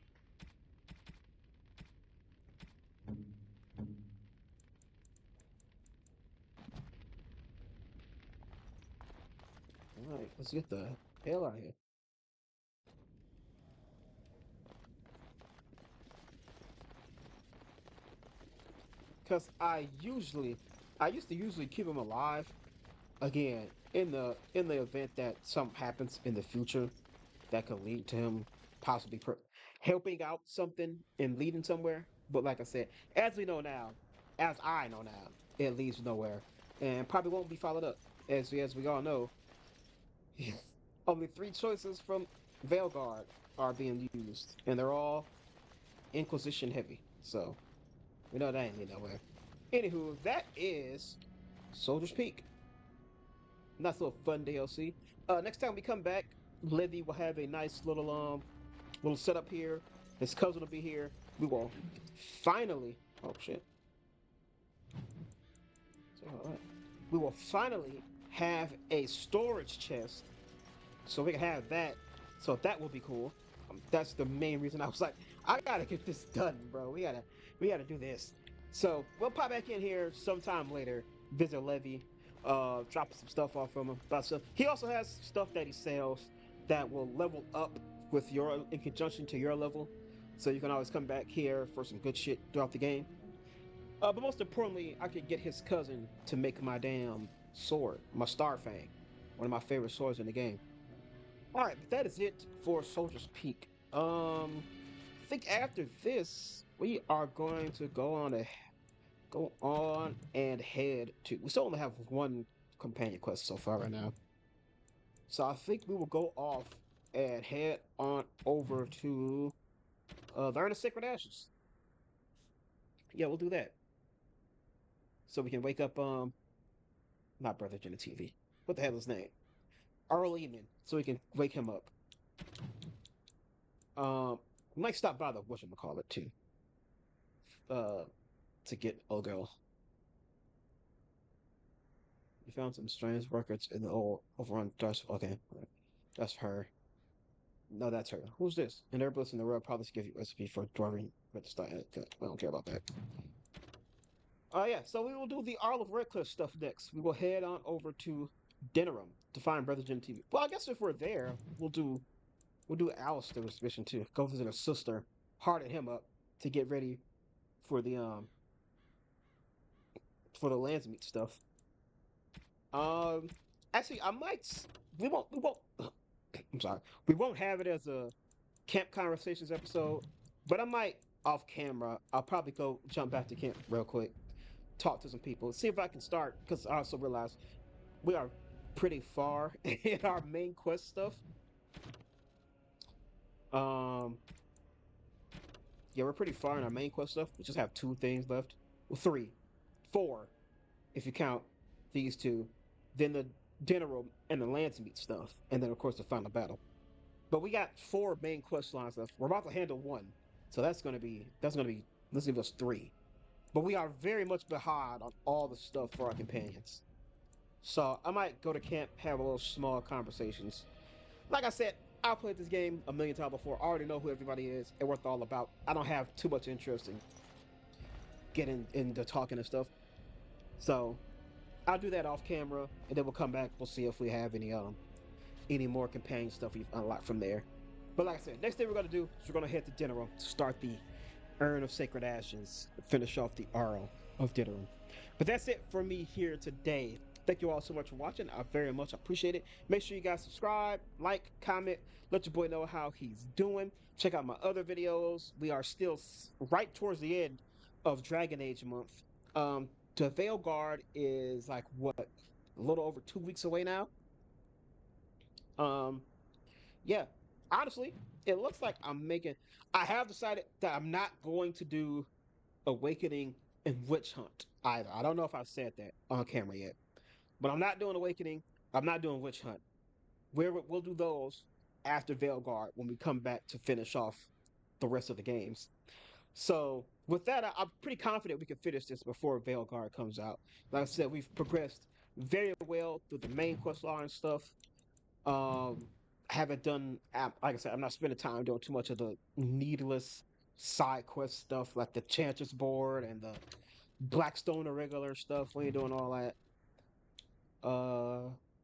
Alright, let's get the hell out of here. Cause I used to usually keep him alive. Again, in the event that something happens in the future that could lead to him possibly helping out something and leading somewhere. But like I said, as we know now, as I know now, it leads nowhere and probably won't be followed up. As we all know, only 3 choices from Veilguard are being used, and they're all Inquisition heavy. So we know that ain't leading nowhere. Anywho, that is Soldier's Peak. Nice little fun DLC. Next time we come back, Livy will have a nice little setup here. His cousin will be here. We will finally, oh shit. All right. We will finally have a storage chest, so we can have that. So that will be cool. That's the main reason I was like, I gotta get this done, bro. We gotta do this. So we'll pop back in here sometime later. Visit Levy, drop some stuff off from him. About stuff. He also has stuff that he sells that will level up with your in conjunction to your level. So you can always come back here for some good shit throughout the game. But most importantly, I could get his cousin to make my damn sword, my Starfang, one of my favorite swords in the game. All right, but that is it for Soldier's Peak. I think after this, we are going to go on and head to. We still only have one companion quest so far right now, so I think we will go off and head on over to the Urn of Sacred Ashes. Yeah, we'll do that. So we can wake up not Brother TV. What the hell is his name? Earl Eamon, so we can wake him up. We might stop by the whatchamacallit too. To get Ogo. We found some strange records in the old overrun dust. Okay, that's her. No, that's her. Who's this? An herbalist in the road probably give you a recipe for dwarven red style. I don't care about that. Yeah, so we will do the Arl of Redcliffe stuff next. We will head on over to Denerim to find Brother Jim TV. Well, I guess if we're there, we'll do Alistair's mission too. Go visit her sister, harden him up to get ready for the Landsmeet stuff. Actually, I might. We won't. I'm sorry. We won't have it as a camp conversations episode, but I might off camera. I'll probably go jump back to camp real quick, talk to some people, see if I can start. Because I also realize we are pretty far in our main quest stuff. Yeah, we're pretty far in our main quest stuff. We just have 2 things left. Well, 3, 4, if you count these 2. Then the dinner room and the Landsmeet stuff, and then of course the final battle. But we got 4 main quest lines left. We're about to handle 1, so let's give us 3. But we are very much behind on all the stuff for our companions. So I might go to camp, have a little small conversations. Like I said, I've played this game a million times before. I already know who everybody is and what it's all about. I don't have too much interest in getting into talking and stuff. So I'll do that off camera, and then we'll come back. We'll see if we have any more companion stuff we've unlocked from there. But like I said, next thing we're gonna do is we're gonna head to Dinner to start the Urn of Sacred Ashes, finish off the Arl of Dinner. But that's it for me here today. Thank you all so much for watching. I very much appreciate it. Make sure you guys subscribe, like, comment, let your boy know how he's doing. Check out my other videos. We are still right towards the end of Dragon Age month. The Veil Guard is like what, a little over 2 weeks away now. Yeah, honestly, it looks like I have decided that I'm not going to do Awakening and Witch Hunt either. I don't know if I've said that on camera yet, but I'm not doing Awakening. I'm not doing Witch Hunt. We'll do those after Veilguard when we come back to finish off the rest of the games. So with that, I'm pretty confident we can finish this before Veilguard comes out. Like I said, we've progressed very well through the main quest line stuff. Haven't done, like I said, I'm not spending time doing too much of the needless side quest stuff like the Chantress board and the Blackstone irregular stuff. We ain't doing all that.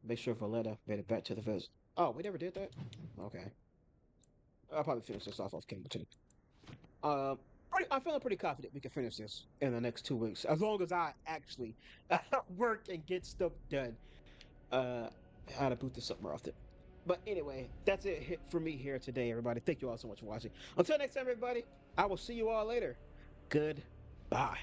Make sure Valletta made it back to the visit. Oh, we never did that? Okay. I'll probably finish this off camera too. I'm feeling pretty confident we can finish this in the next 2 weeks, as long as I actually work and get stuff done. How to boot this up more often. But anyway, that's it for me here today, everybody. Thank you all so much for watching. Until next time, everybody, I will see you all later. Goodbye.